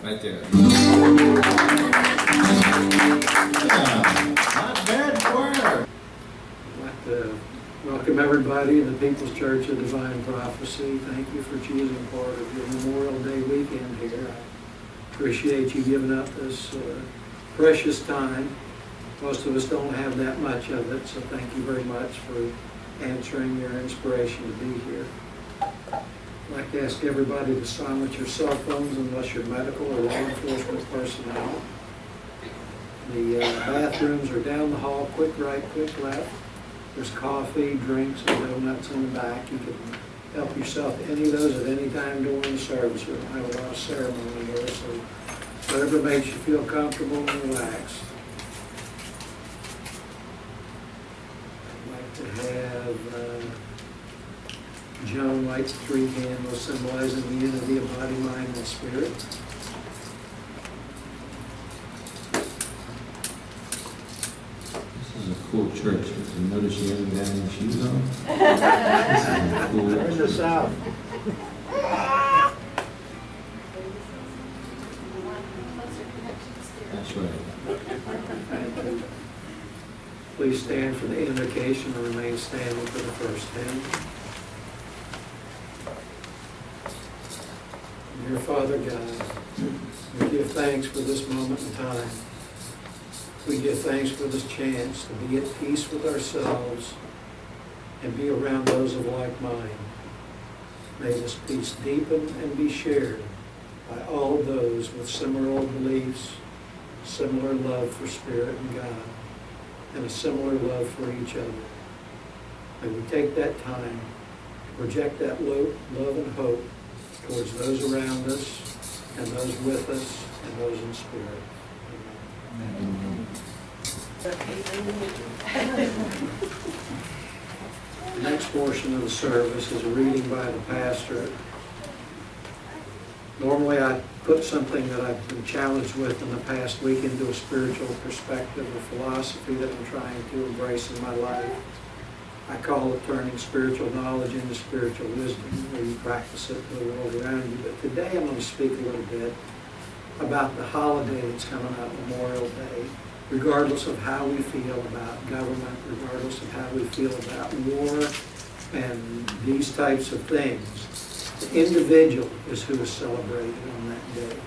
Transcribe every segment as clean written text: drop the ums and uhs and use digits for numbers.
right there. Yeah, not bad choir. I'd like to welcome everybody to the People's Church of Divine Prophecy. Thank you for choosing part of your Memorial Day weekend here. I appreciate you giving up this precious time. Most of us don't have that much of it, so thank you very much for answering your inspiration to be here. I'd like to ask everybody to silence your cell phones unless you're medical or law enforcement personnel. The bathrooms are down the hall, quick right, quick left. There's coffee, drinks, and donuts in the back. You can help yourself to any of those at any time during the service. We don't have a lot of ceremony here, so whatever makes you feel comfortable and relaxed. I'd like to have Joan lights 3 candles symbolizing the unity of body, mind, and spirit. This is a cool church. You notice you haven't got any shoes on? This is a cool We're in the church. South. That's right. Thank you. Please stand for the invocation and remain standing for the first hymn. Dear Father God, we give thanks for this moment in time. We give thanks for this chance to be at peace with ourselves and be around those of like mind. May this peace deepen and be shared by all of those with similar beliefs, similar love for Spirit and God, and a similar love for each other. May we take that time to project that love and hope towards those around us, and those with us, and those in spirit. Amen. The next portion of the service is a reading by the pastor. Normally I put something that I've been challenged with in the past week into a spiritual perspective or philosophy that I'm trying to embrace in my life. I call it turning spiritual knowledge into spiritual wisdom, where you practice it to the world around you. But today I'm going to speak a little bit about the holiday that's coming up, Memorial Day, regardless of how we feel about government, regardless of how we feel about war and these types of things. The individual is who is celebrated on that day,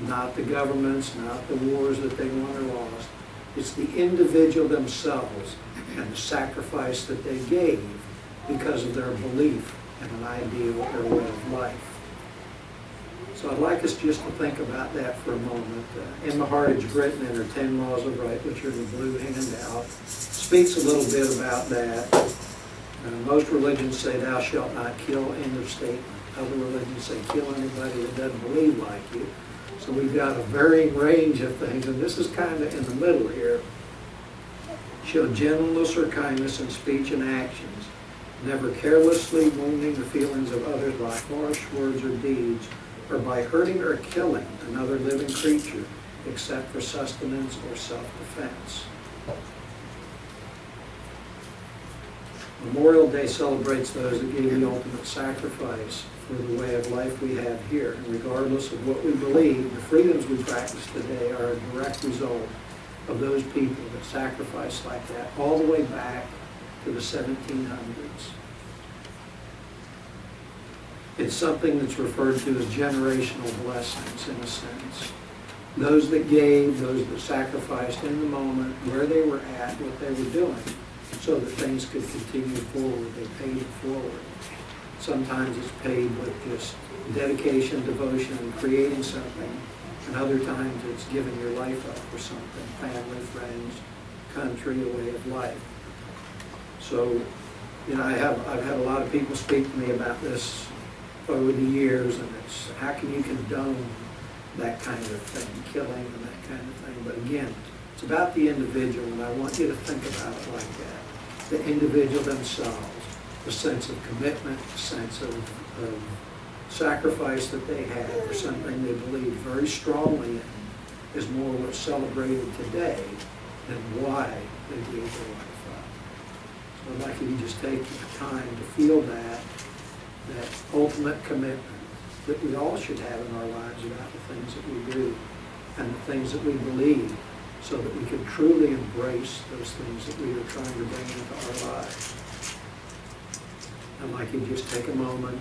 not the governments, not the wars that they won or lost. It's the individual themselves and the sacrifice that they gave because of their belief in an ideal or way of life. So I'd like us just to think about that for a moment. Emma Hardage Britton in her 10 Laws of Right, which are in the blue handout, speaks a little bit about that. Most religions say thou shalt not kill, end of statement. Other religions say kill anybody that doesn't believe like you. So we've got a varying range of things, and this is kind of in the middle here. Show gentleness or kindness in speech and actions, never carelessly wounding the feelings of others by harsh words or deeds, or by hurting or killing another living creature, except for sustenance or self-defense. Memorial Day celebrates those that gave the ultimate sacrifice for the way of life we have here. And regardless of what we believe, the freedoms we practice today are a direct result of those people that sacrificed like that all the way back to the 1700s. It's something that's referred to as generational blessings in a sense. Those that gave, those that sacrificed in the moment, where they were at, what they were doing, so that things could continue forward. They paid it forward. Sometimes it's paid with just dedication, devotion, and creating something. And other times it's giving your life up for something, family, friends, country, a way of life. So, I've had a lot of people speak to me about this over the years, and it's how can you condone that kind of thing, killing and that kind of thing. But again, it's about the individual, and I want you to think about it like that. The individual themselves, the sense of commitment, the sense of sacrifice that they had for something they believed very strongly in is more what's celebrated today than why they gave their life up. So I'd like you to just take the time to feel that ultimate commitment that we all should have in our lives about the things that we do. things that we believe, so that we can truly embrace those things that we are trying to bring into our lives. I'd like you to just take a moment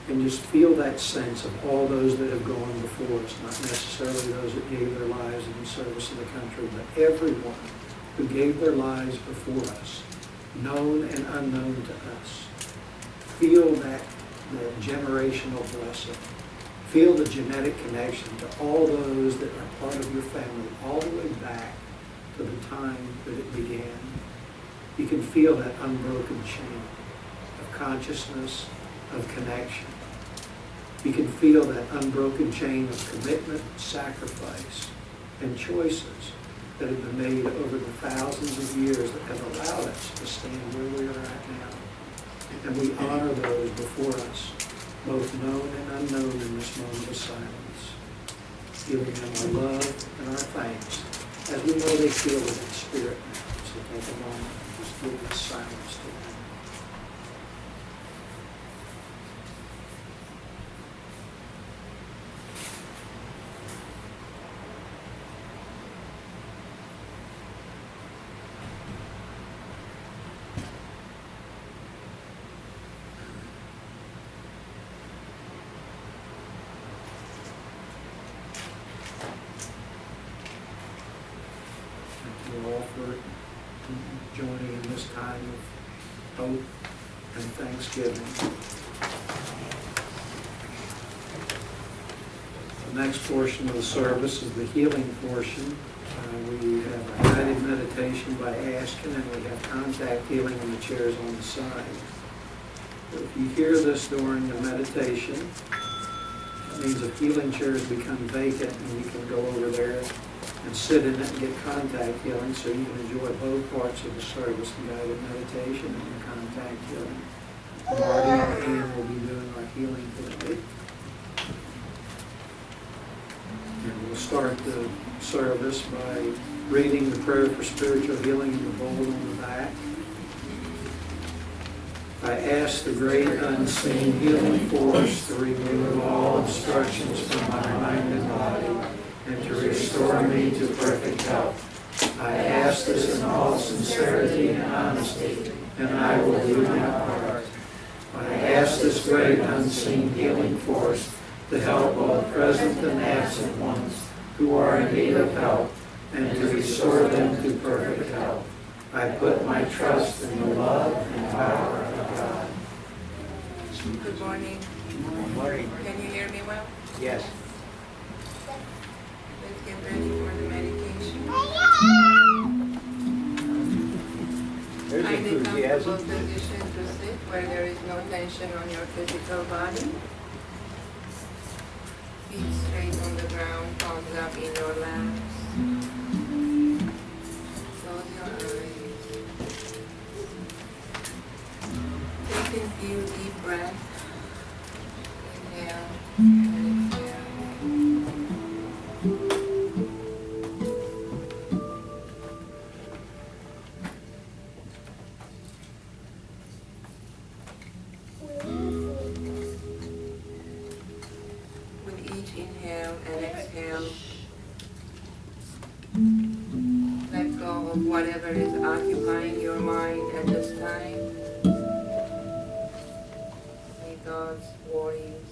and just feel that sense of all those that have gone before us, not necessarily those that gave their lives in the service of the country, but everyone who gave their lives before us, known and unknown to us. Feel that generational blessing. Feel the genetic connection to all those that are part of your family, all the way back to the time that it began. You can feel that unbroken chain of consciousness, of connection. You can feel that unbroken chain of commitment, sacrifice, and choices that have been made over the thousands of years that have allowed us to stand where we are at now. And we honor those before us, both known and unknown, in this moment of silence, giving them our love and our thanks, as we know they feel it in spirit now. So take a moment and just give this silence to them. All for joining in this time of hope and thanksgiving. The next portion of the service is the healing portion. We have a guided meditation by Ashkhen, and we have contact healing in the chairs on the side. But if you hear this during the meditation, that means if healing chairs become vacant, and you can go over there and sit in it and get contact healing, so you can enjoy both parts of the service, the guided meditation and the contact healing. Marty and Ann will be doing our healing today. And we'll start the service by reading the prayer for spiritual healing in the bowl on the back. I ask the great unseen healing force to remove all obstructions from my mind and body, and to restore me to perfect health. I ask this in all sincerity and honesty, and I will do my part. I ask this great unseen healing force to help all present and absent ones who are in need of help, and to restore them to perfect health. I put my trust in the love and power of God. Good morning. Good morning. Can you hear me well? Yes. Let's get ready for the meditation. There's Find a comfortable enthusiasm. position to sit where there is no tension on your physical body. Feet straight on the ground, palms up in your laps. Close your eyes. Take a few deep breaths. Inhale and exhale. With each inhale and exhale, let go of whatever is occupying your mind at this time. Any thoughts, worries.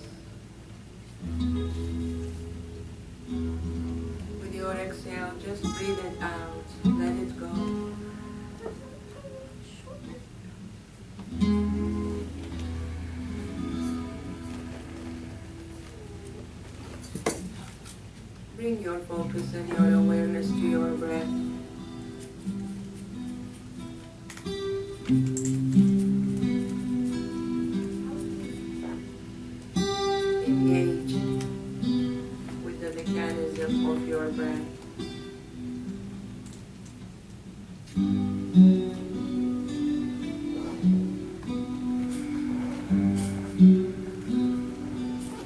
With your exhale, just breathe it out. Let it go. Bring your focus and your awareness to your breath. Engage with the mechanism of your breath.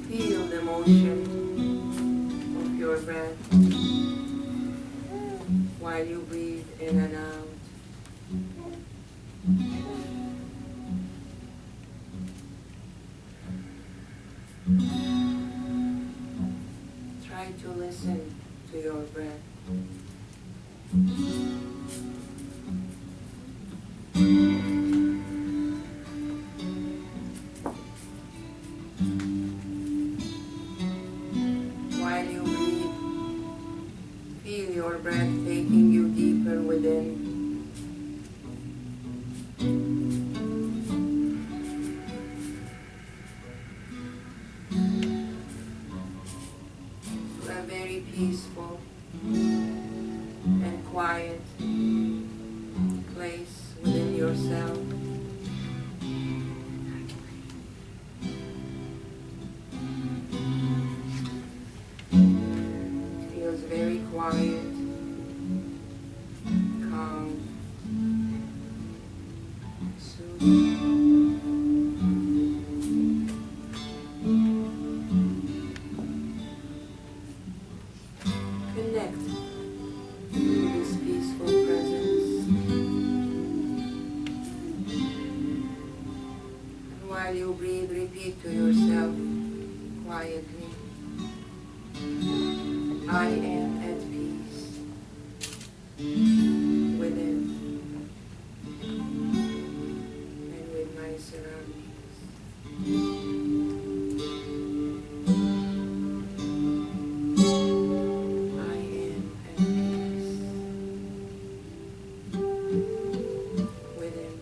Feel the motion of your breath while you breathe in and out. Try try to listen to your breath. While you breathe, feel your breath taking you deeper within. To a very peaceful and quiet place within yourself. It feels very quiet, calm, soothing. Connect to this peaceful presence. And while you breathe, repeat to yourself quietly, I am at peace within and with my surroundings. I am at peace within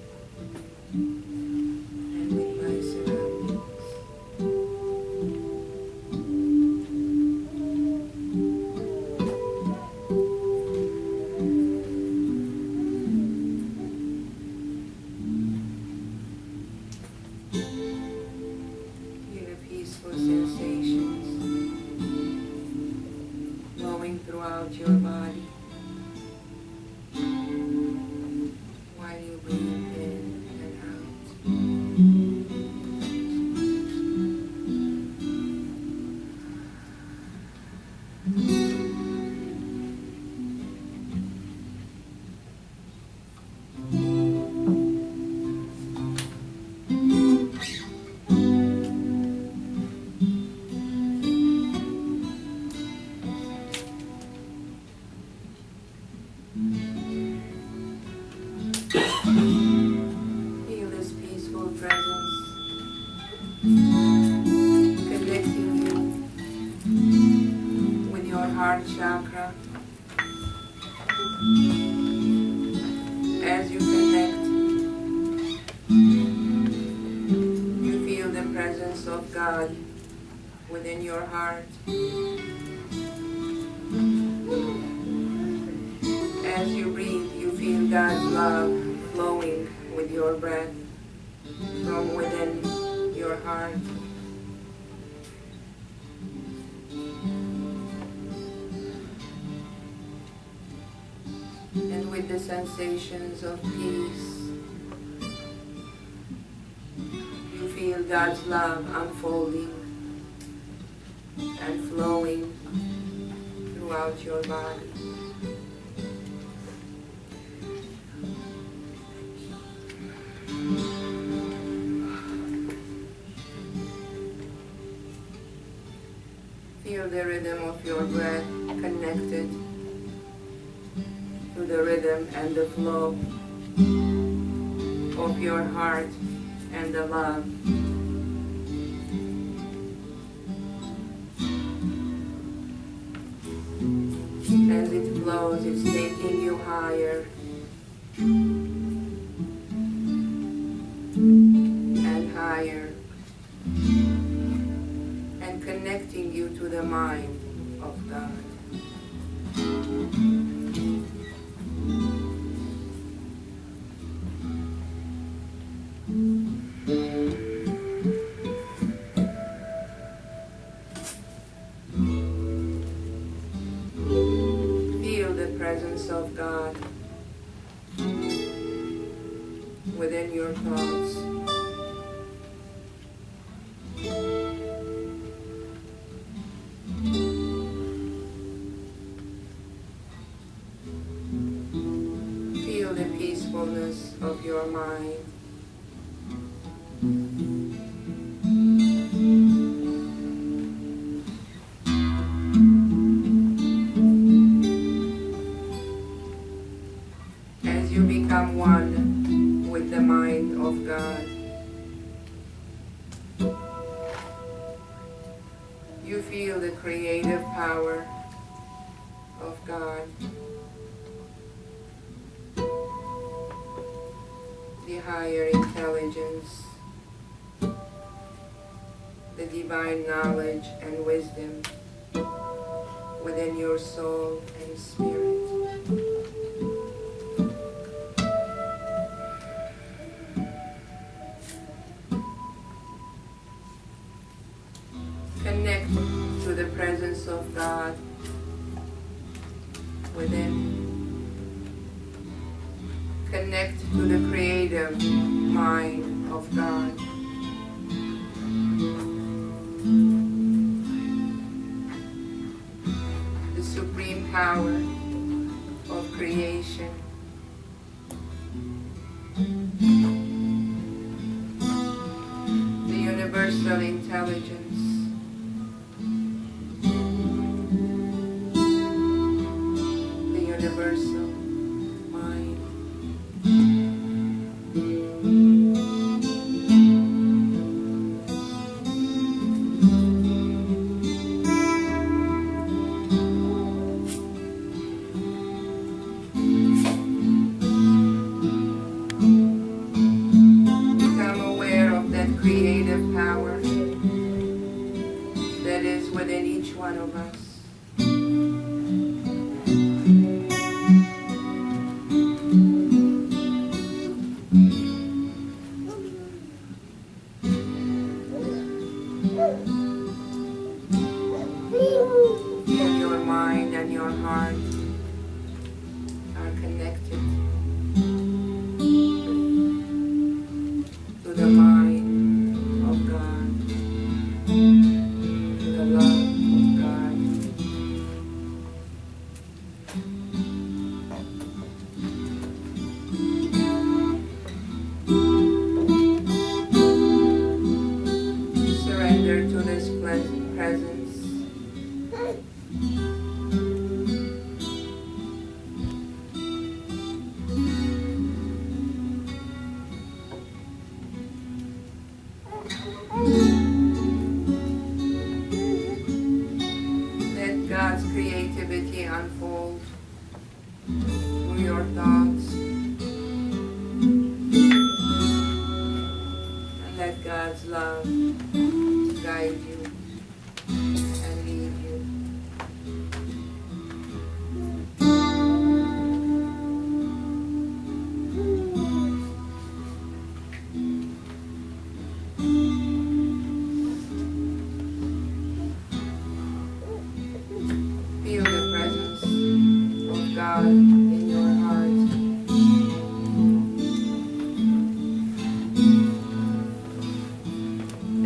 and with my surroundings. Feel the peaceful sensations flowing throughout your body while you breathe in and out. Feel this peaceful presence connecting you with your heart chakra. As you connect, you feel the presence of God within your heart. As you breathe, you feel God's love flowing with your breath from within your heart. And with the sensations of peace, you feel God's love unfolding and flowing throughout your body. Feel the rhythm of your breath connected to the rhythm and the flow of your heart and the love. As it flows, it's taking you higher and higher, and connecting you to the mind of God. Feel the presence of God within your thoughts. Feel the peacefulness of your mind. creative power of God, the higher intelligence, the divine knowledge and wisdom within your soul and spirit. Connect to the presence of God within. Connect to the creative mind of God. The supreme power of creation. The universal intelligence. The universal mind. Become aware of that creative power that is within each one of us. Feel your mind and your heart are connected to the mind of God, to the love of God. Surrender to this pleasant presence. Let God's creativity unfold through your thoughts. And let God's love guide you and lead you. Feel the presence of God in your heart.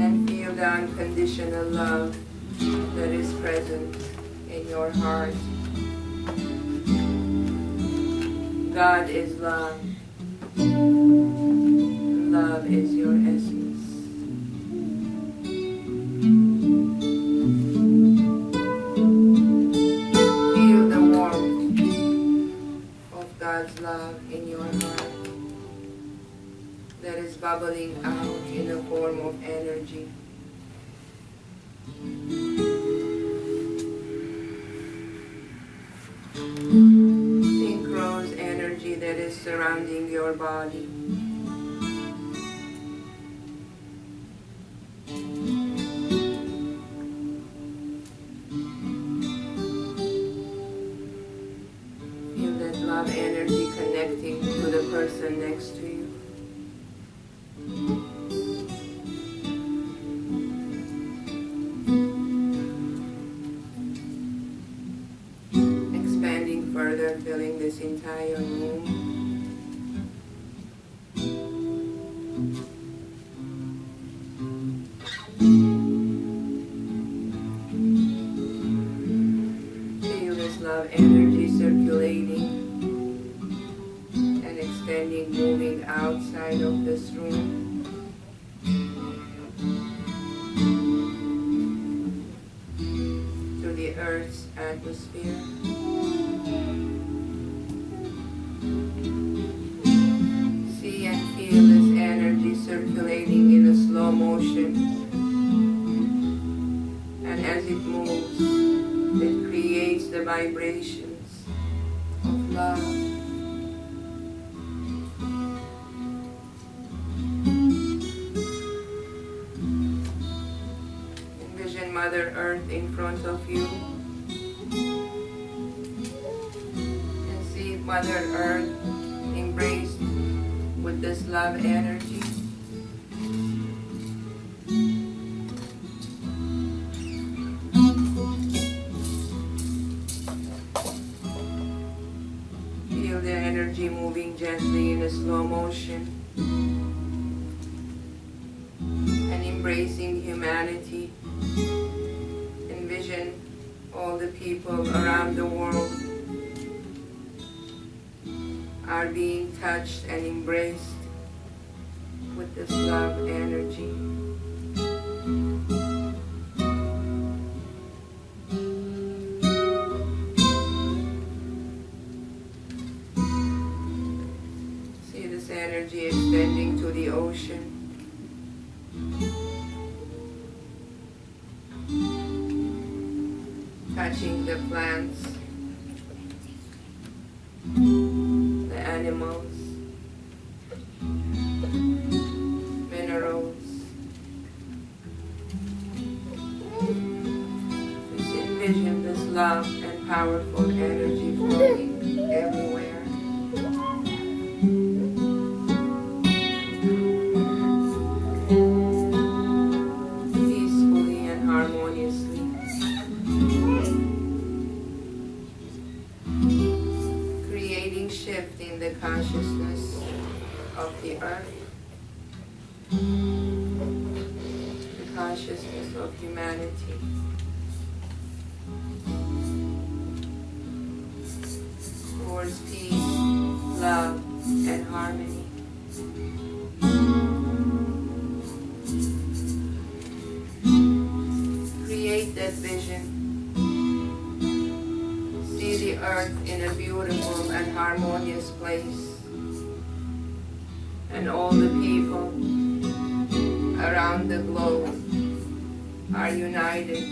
And feel the unconditional love that is present in your heart. God is love. Love is your essence. Feel the warmth of God's love in your heart that is bubbling out in the form of energy. Pink rose energy that is surrounding your body. Feel that love energy connecting to the person next to you. Expanding further, filling this entire room. Feel this love energy circulating and extending, moving outside of this room. To the Earth's atmosphere. See and feel this energy circulating in a slow motion. And as it moves, that creates the vibrations of love. Envision Mother Earth in front of you. And see Mother Earth embraced with this love energy. Feel the energy moving gently in a slow motion and embracing humanity. Envision all the people around the world are being touched and embraced with this love energy. See this energy extending to the ocean. Touching the plants, the animals, minerals. Just envision this love and powerful energy flowing everywhere. Peacefully and harmoniously. Shifting the consciousness of the earth, the consciousness of humanity, towards peace, love, and harmony. Create that vision. See the earth in a beautiful and harmonious place, and all the people around the globe are united.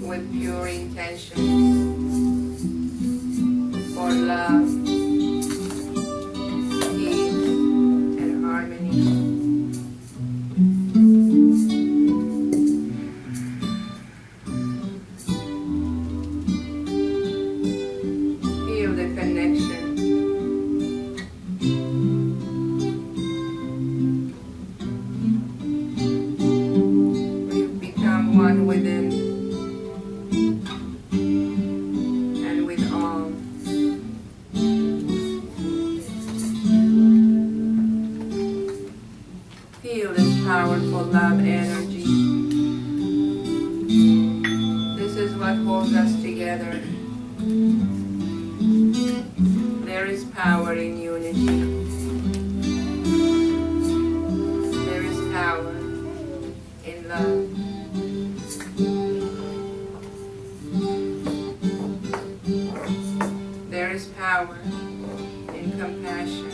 With pure intentions for love, peace, and harmony. Powerful love energy. This is what holds us together. There is power in unity. There is power in love. There is power in compassion.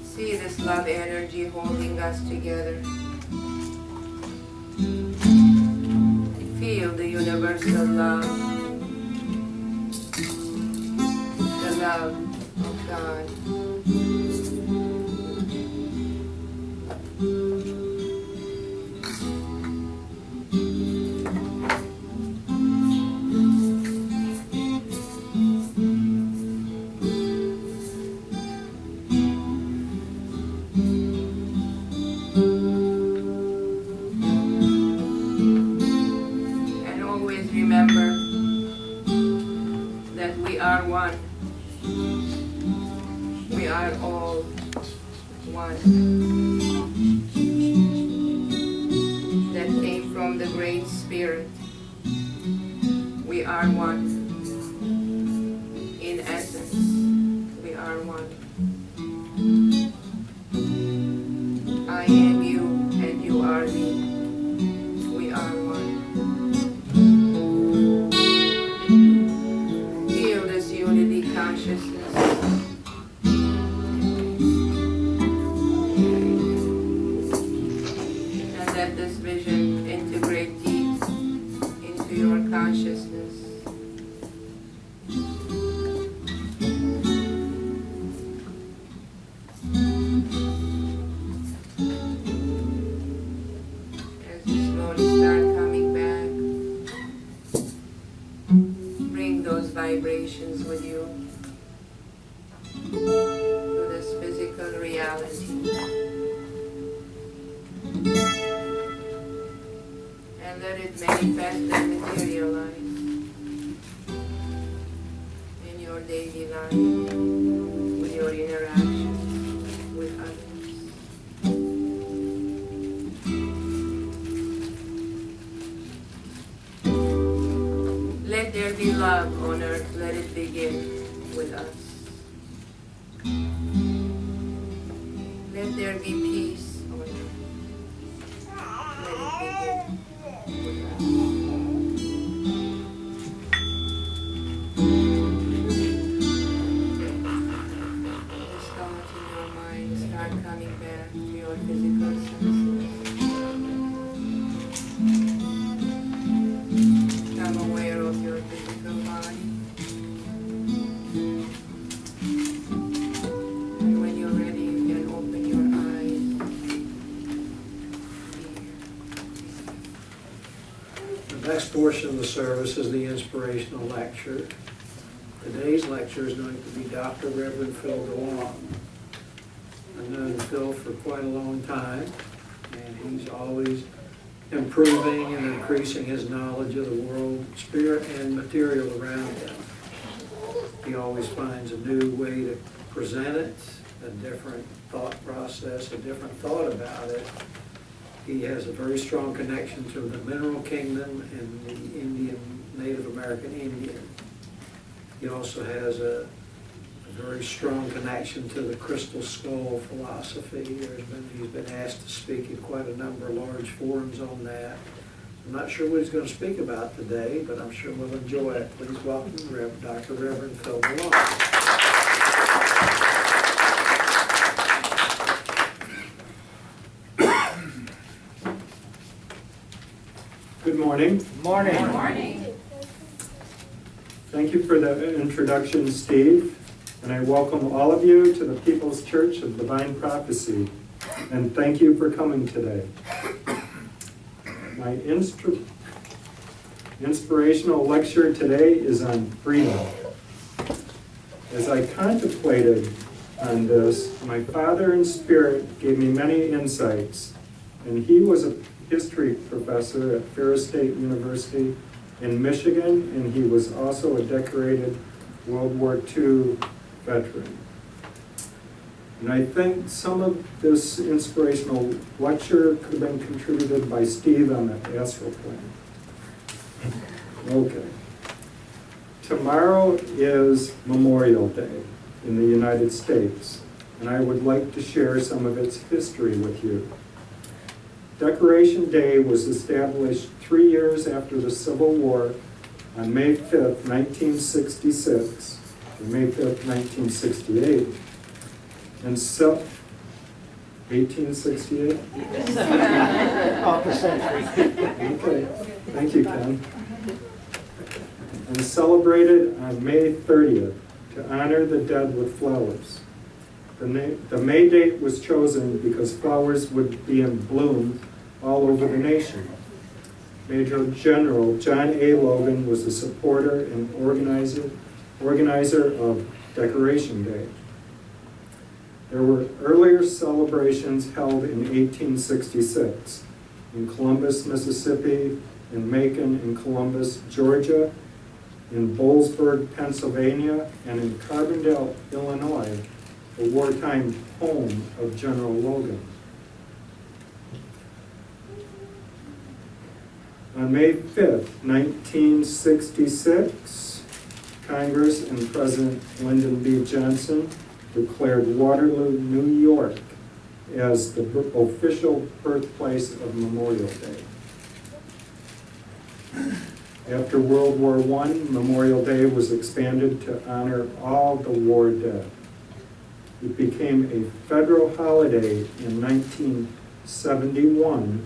See this love energy holding us together. Feel the universal love, the love of God. Remember that we are one. We are all one. That came from the Great Spirit. We are one. In essence, we are one. I am you and you are me. We are one. Feel this unity consciousness communications with you through this physical reality. And let it manifest and materialize in your daily life, with your interactions with others. Let there be love on earth, let it begin with us. Let there be peace on earth, let it begin with us. These thoughts in your mind start coming back to your physical senses. Become aware of your physical body. And when you're ready, you can open your eyes. The next portion of the service is the inspirational lecture. Today's lecture is going to be Dr. Reverend Phillip Delong. I've known Phil for quite a long time, and he's always improving and increasing his knowledge of the world, spirit, and material around him. He always finds a new way to present it, a different thought process, a different thought about it. He has a very strong connection to the mineral kingdom and the Indian, Native American Indian. He also has a very strong connection to the crystal skull philosophy. He's been asked to speak in quite a number of large forums on that. I'm not sure what he's going to speak about today, but I'm sure we'll enjoy it. Please welcome Dr. Reverend Phillip Delong. Good morning. Morning. Morning. Thank you for the introduction, Steve. And I welcome all of you to the People's Church of Divine Prophecy. And thank you for coming today. My inspirational lecture today is on freedom. As I contemplated on this, my Father in Spirit gave me many insights. And he was a history professor at Ferris State University in Michigan, and he was also a decorated World War II veteran. And I think some of this inspirational lecture could have been contributed by Steve on the astral plane. Okay. Tomorrow is Memorial Day in the United States, and I would like to share some of its history with you. Decoration Day was established 3 years after the Civil War on May 5th, 1966, or May 5th, 1968. And 1868? Off the century. Okay, thank you, Ken. And celebrated on May 30th to honor the dead with flowers. The May date was chosen because flowers would be in bloom all over the nation. Major General John A. Logan was a supporter and organizer of Decoration Day. There were earlier celebrations held in 1866 in Columbus, Mississippi, in Macon and Columbus, Georgia, in Boalsburg, Pennsylvania, and in Carbondale, Illinois, the wartime home of General Logan. On May 5th, 1966, Congress and President Lyndon B. Johnson declared Waterloo, New York, as the official birthplace of Memorial Day. After World War I, Memorial Day was expanded to honor all the war dead. It became a federal holiday in 1971,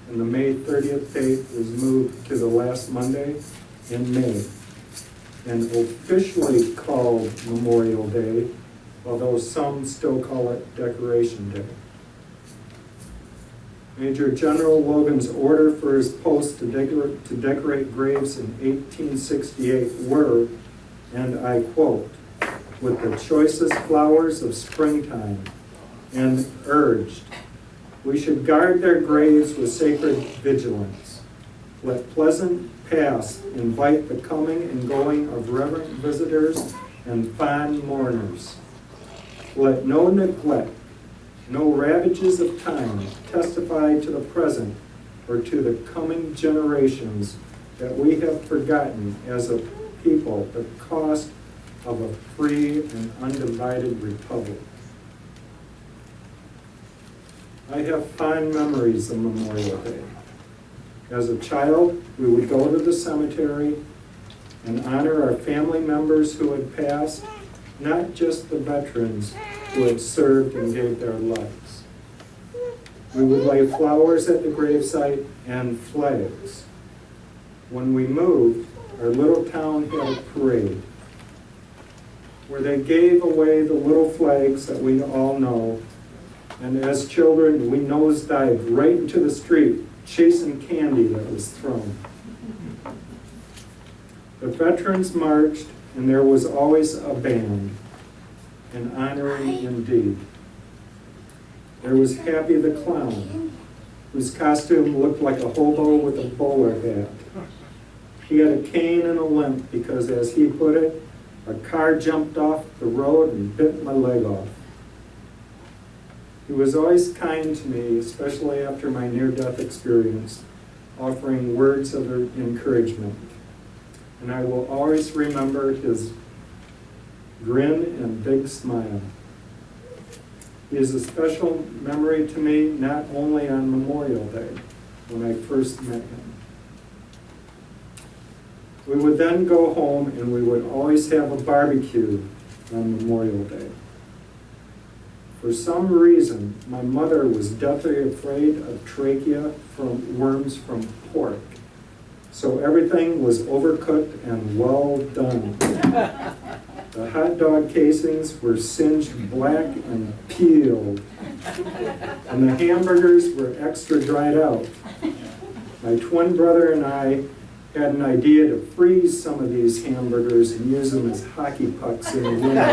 and the May 30th date was moved to the last Monday in May, and officially called Memorial Day, although some still call it Decoration Day. Major General Logan's order for his post to decorate graves in 1868 were and I quote, with the choicest flowers of springtime, and urged, we should guard their graves with sacred vigilance. Let pleasant past invite the coming and going of reverent visitors and fond mourners. Let no neglect, no ravages of time testify to the present or to the coming generations that we have forgotten as a people the cost of a free and undivided republic. I have fond memories of Memorial Day. As a child, we would go to the cemetery and honor our family members who had passed, not just the veterans who had served and gave their lives. We would lay flowers at the gravesite and flags. When we moved, our little town had a parade where they gave away the little flags that we all know, and as children, we nosedived right into the street, chasing candy that was thrown. The veterans marched, and there was always a band, an honoring indeed. There was Happy the Clown, whose costume looked like a hobo with a bowler hat. He had a cane and a limp because, as he put it, a car jumped off the road and bit my leg off. He was always kind to me, especially after my near-death experience, offering words of encouragement. And I will always remember his grin and big smile. He is a special memory to me, not only on Memorial Day, when I first met him. We would then go home and we would always have a barbecue on Memorial Day. For some reason, my mother was deathly afraid of trachea from worms from pork. So everything was overcooked and well done. The hot dog casings were singed black and peeled, and the hamburgers were extra dried out. My twin brother and I had an idea to freeze some of these hamburgers and use them as hockey pucks in the winter.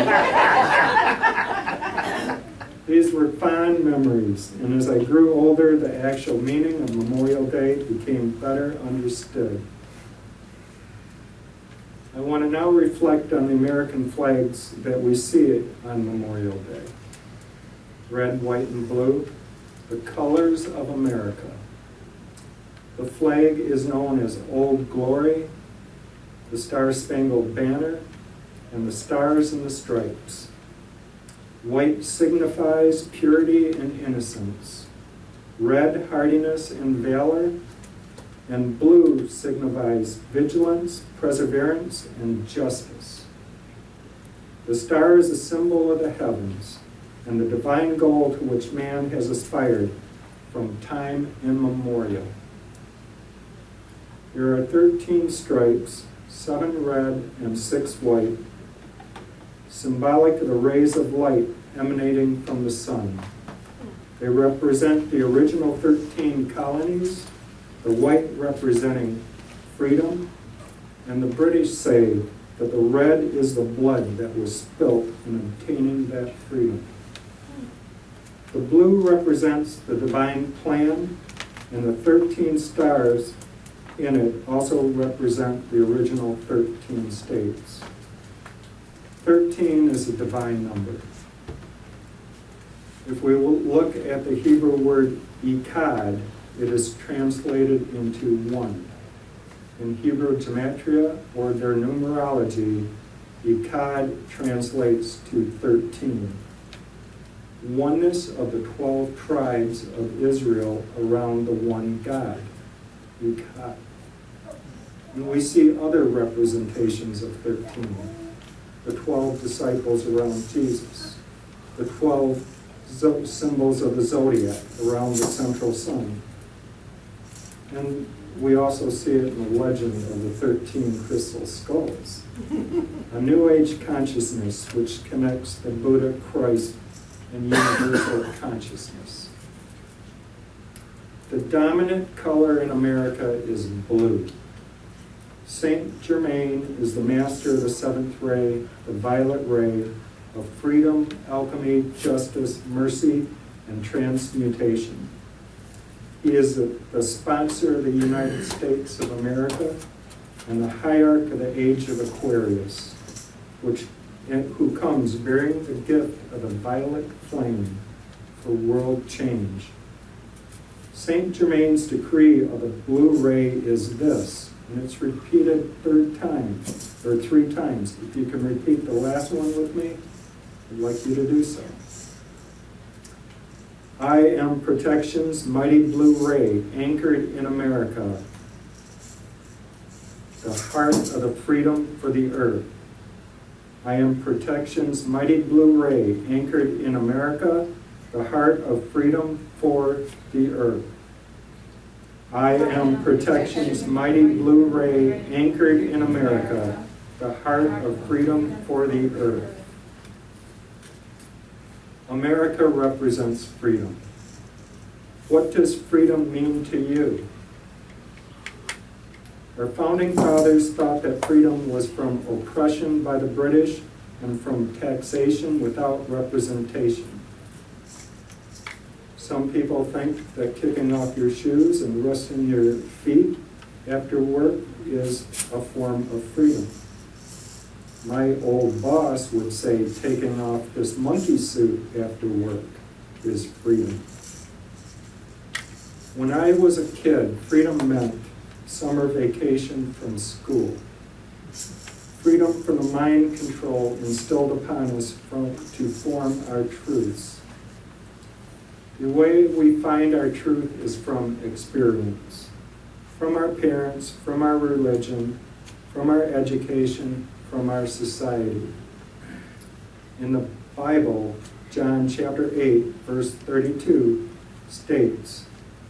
These were fond memories, and as I grew older, the actual meaning of Memorial Day became better understood. I want to now reflect on the American flags that we see on Memorial Day. Red, white, and blue, the colors of America. The flag is known as Old Glory, the Star-Spangled Banner, and the Stars and the Stripes. White signifies purity and innocence. Red, hardiness and valor. And blue signifies vigilance, perseverance, and justice. The star is a symbol of the heavens and the divine goal to which man has aspired from time immemorial. There are 13 stripes, 7 red and 6 white, symbolic of the rays of light emanating from the sun. They represent the original 13 colonies, the white representing freedom, and the British say that the red is the blood that was spilt in obtaining that freedom. The blue represents the divine plan, and the 13 stars in it also represent the original 13 states. 13 is a divine number. If we look at the Hebrew word echad, it is translated into one. In Hebrew gematria, or their numerology, echad translates to 13. Oneness of the 12 tribes of Israel around the one God, echad. And we see other representations of 13. The 12 disciples around Jesus, the 12 symbols of the zodiac around the central sun. And we also see it in the legend of the 13 crystal skulls. A New Age consciousness which connects the Buddha, Christ, and universal consciousness. The dominant color in America is blue, Saint Germain is the master of the seventh ray, the violet ray of freedom, alchemy, justice, mercy, and transmutation. He is the sponsor of the United States of America and the hierarch of the age of Aquarius, who comes bearing the gift of the violet flame for world change. Saint Germain's decree of the blue ray is this, and it's repeated three times. If you can repeat the last one with me, I'd like you to do so. I am protection's mighty blue ray, anchored in America, the heart of the freedom for the earth. I am protection's mighty blue ray, anchored in America, the heart of freedom for the earth. I am protection's mighty blue ray, anchored in America, the heart of freedom for the earth. America represents freedom. What does freedom mean to you? Our founding fathers thought that freedom was from oppression by the British and from taxation without representation. Some people think that kicking off your shoes and resting your feet after work is a form of freedom. My old boss would say taking off this monkey suit after work is freedom. When I was a kid, freedom meant summer vacation from school. Freedom from the mind control instilled upon us to form our truths. The way we find our truth is from experience, from our parents, from our religion, from our education, from our society. In the Bible, John chapter 8, verse 32 states,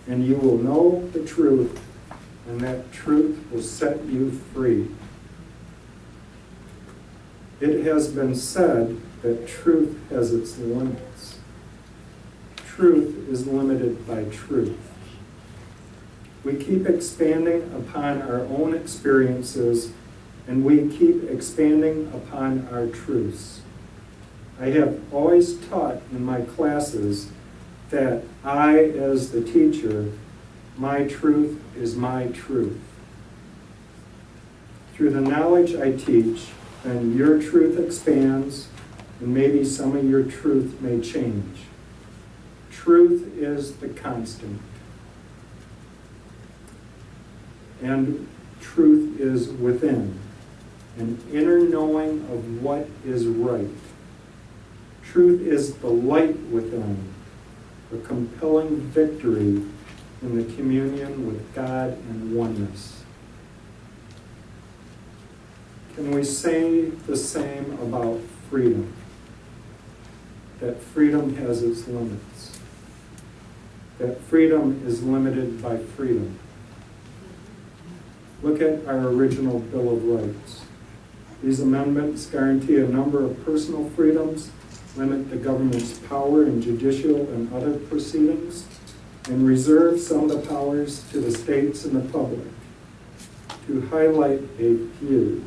"And you will know the truth, and that truth will set you free." It has been said that truth has its limits. Truth is limited by truth. We keep expanding upon our own experiences, and we keep expanding upon our truths. I have always taught in my classes that I, as the teacher, my truth is my truth. Through the knowledge I teach, then your truth expands, and maybe some of your truth may change. Truth is the constant. And truth is within, an inner knowing of what is right. Truth is the light within, a compelling victory in the communion with God and oneness. Can we say the same about freedom? That freedom has its limits. That freedom is limited by freedom. Look at our original Bill of Rights. These amendments guarantee a number of personal freedoms, limit the government's power in judicial and other proceedings, and reserve some of the powers to the states and the public. To highlight a few,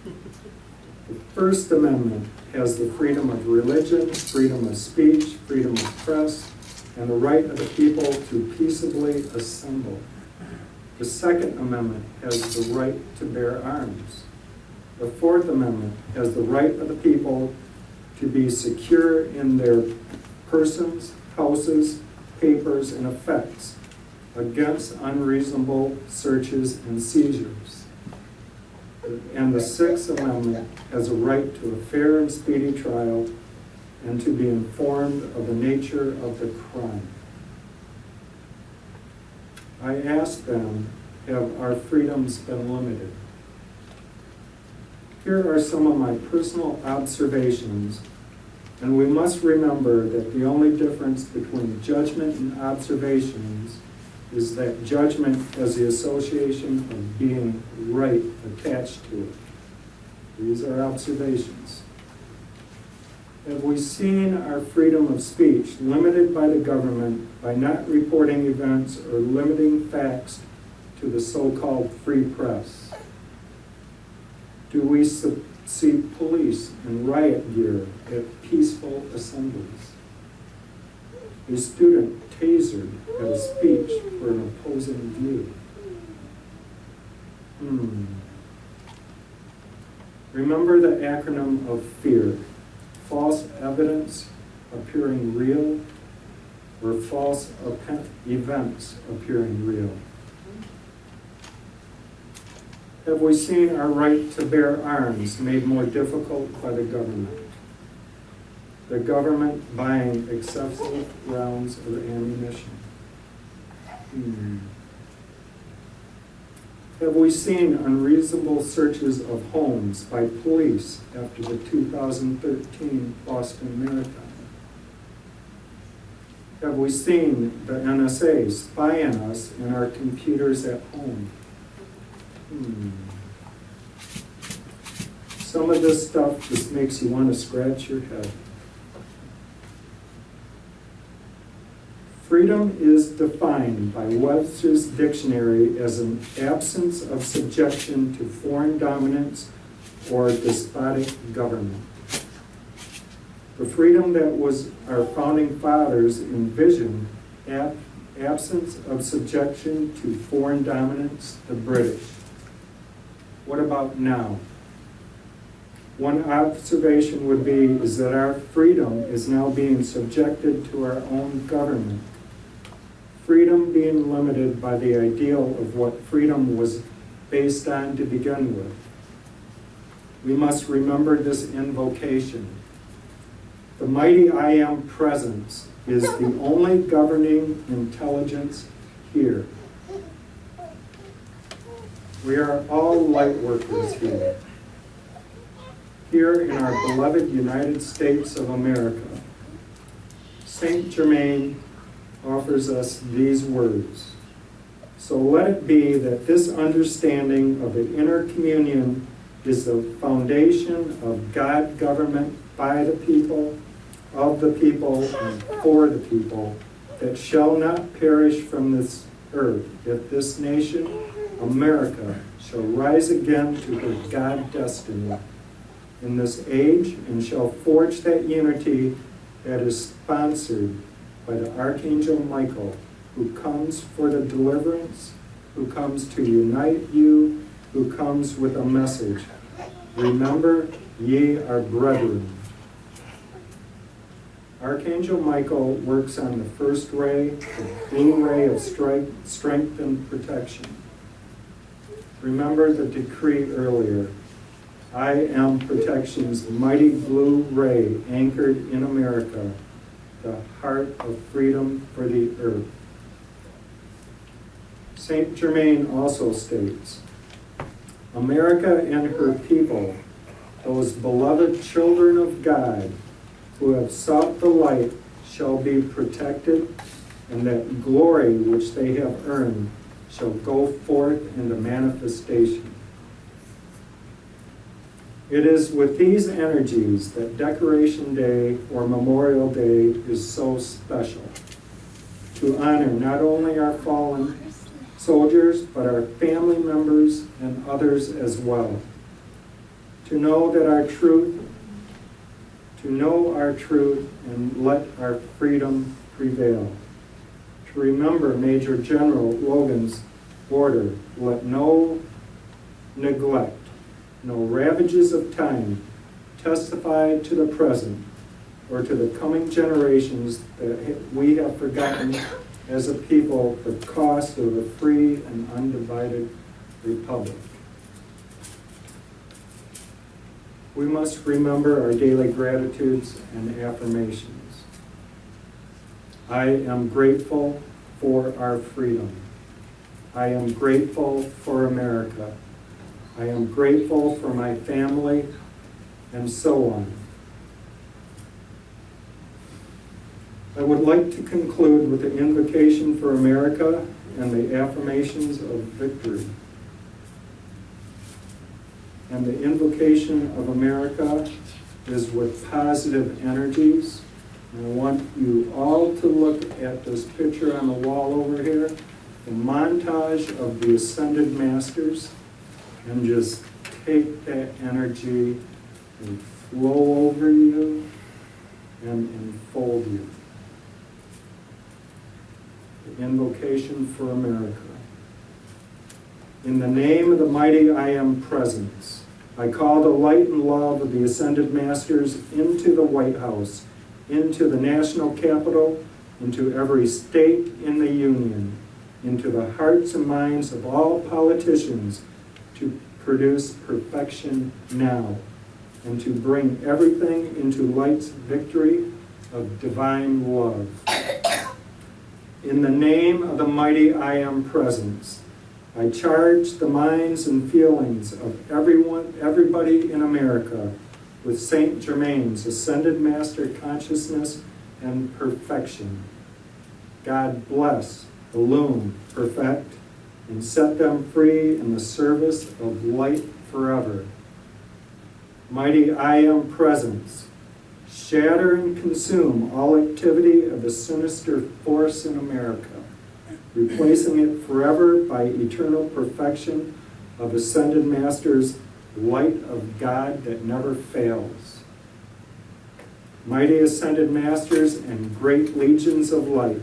the First Amendment has the freedom of religion, freedom of speech, freedom of press, and the right of the people to peaceably assemble. The Second Amendment has the right to bear arms. The Fourth Amendment has the right of the people to be secure in their persons, houses, papers, and effects against unreasonable searches and seizures. And the Sixth Amendment has a right to a fair and speedy trial and to be informed of the nature of the crime. I ask them, have our freedoms been limited? Here are some of my personal observations, and we must remember that the only difference between judgment and observations is that judgment has the association of being right attached to it. These are observations. Have we seen our freedom of speech limited by the government by not reporting events or limiting facts to the so-called free press? Do we see police in riot gear at peaceful assemblies? A student tasered at a speech for an opposing view. Remember the acronym of FEAR. False evidence appearing real, or false events appearing real. Have we seen our right to bear arms made more difficult by the government? The government buying excessive rounds of ammunition. Have we seen unreasonable searches of homes by police after the 2013 Boston Marathon? Have we seen the NSA spy on us in our computers at home? Some of this stuff just makes you want to scratch your head. Freedom is defined by Webster's dictionary as an absence of subjection to foreign dominance or despotic government. The freedom that was our founding fathers envisioned, absence of subjection to foreign dominance, the British. What about now? One observation would be is that our freedom is now being subjected to our own government. Freedom being limited by the ideal of what freedom was based on to begin with. We must remember this invocation. The mighty I Am presence is the only governing intelligence here. We are all light workers here. Here in our beloved United States of America, Saint Germain offers us these words. So let it be that this understanding of the inner communion is the foundation of God government by the people, of the people, and for the people, that shall not perish from this earth, if this nation, America, shall rise again to her God destiny in this age, and shall forge that unity that is sponsored by the Archangel Michael, who comes for the deliverance, who comes to unite you, who comes with a message. Remember, ye are brethren. Archangel Michael works on the first ray, the blue ray of strength and protection. Remember the decree earlier. I am protection's mighty blue ray anchored in America, the heart of freedom for the earth. Saint Germain also states, America and her people, those beloved children of God who have sought the light, shall be protected, and that glory which they have earned shall go forth into manifestation. It is with these energies that Decoration Day or Memorial Day is so special, to honor not only our fallen soldiers, but our family members and others as well. To know our truth and let our freedom prevail. To remember Major General Logan's order, let no neglect, no ravages of time testify to the present or to the coming generations that we have forgotten as a people the cost of a free and undivided republic. We must remember our daily gratitudes and affirmations. I am grateful for our freedom. I am grateful for America. I am grateful for my family, and so on. I would like to conclude with the invocation for America and the affirmations of victory. And the invocation of America is with positive energies. And I want you all to look at this picture on the wall over here, the montage of the Ascended Masters, and just take that energy and flow over you and enfold you. The invocation for America. In the name of the mighty I Am Presence, I call the light and love of the Ascended Masters into the White House, into the national capital, into every state in the Union, into the hearts and minds of all politicians to produce perfection now, and to bring everything into light's victory of divine love. In the name of the mighty I Am Presence, I charge the minds and feelings of everybody in America with Saint Germain's Ascended Master consciousness and perfection. God bless, illumine, perfect, and set them free in the service of light forever. Mighty I Am Presence, shatter and consume all activity of the sinister force in America, replacing it forever by eternal perfection of Ascended Masters, light of God that never fails. Mighty Ascended Masters and great legions of light,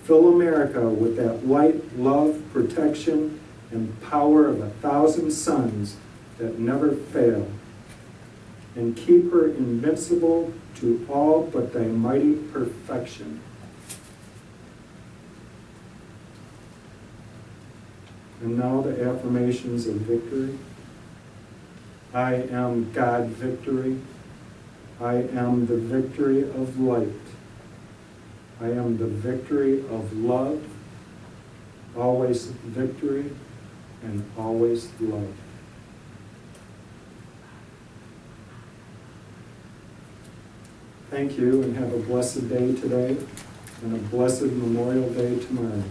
fill America with that light, love, protection, and power of 1,000 suns that never fail, and keep her invincible to all but thy mighty perfection. And now the affirmations of victory. I am God victory. I am the victory of light. I am the victory of love, always victory and always love. Thank you, and have a blessed day today and a blessed Memorial Day tomorrow.